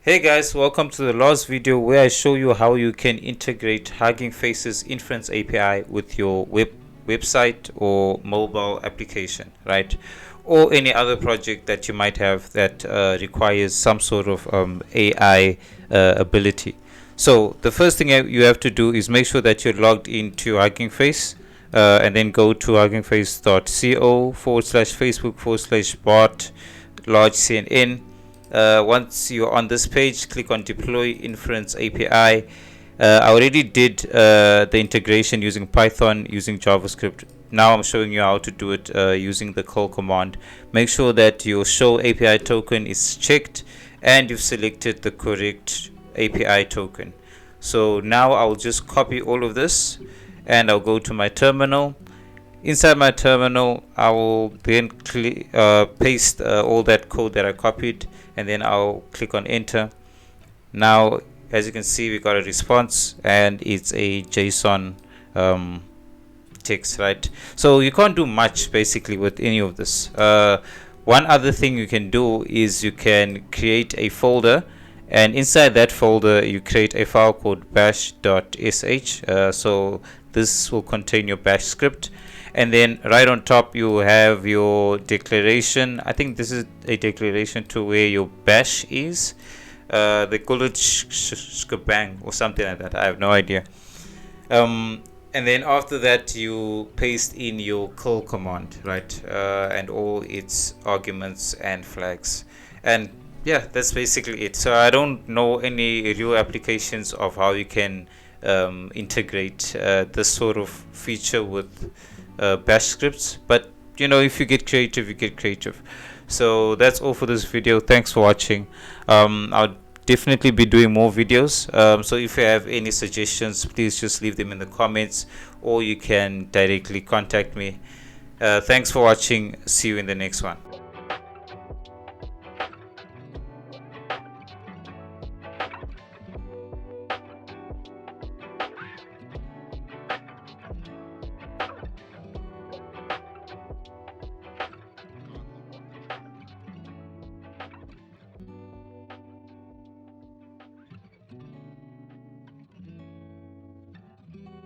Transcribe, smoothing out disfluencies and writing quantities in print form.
Hey guys, welcome to the last video where I show you how you can integrate Hugging Face's Inference API with your website or mobile application, right? Or any other project that you might have that requires some sort of AI ability. So the first thing you have to do is make sure that you're logged into Hugging Face and then go to huggingface.co/Facebook/bot large CNN. Once you're on this page, click on Deploy Inference API. I already did the integration using Python, using JavaScript. Now I'm showing you how to do it using the call command. Make sure that your show API token is checked and you've selected the correct API token. So now I'll just copy all of this and I'll go to my terminal. Inside my terminal, I will then paste all that code that I copied, and then I'll click on enter. Now, as you can see, we got a response, and it's a JSON text, right? So you can't do much basically with any of this. One other thing you can do is you can create a folder, and inside that folder you create a file called bash.sh. So this will contain your bash script, and then right on top you have your declaration. I think this is a declaration to where your bash is. They call it shkabang or something like that. I have no idea. And then after that you paste in your call command, right? And all its arguments and flags, and yeah, that's basically it. So I don't know any real applications of how you can integrate this sort of feature with bash scripts, but you know, if you get creative, you get creative. So that's all for this video. Thanks for watching. I'll definitely be doing more videos, so if you have any suggestions, please just leave them in the comments, or you can directly contact me. Thanks for watching. See you in the next one.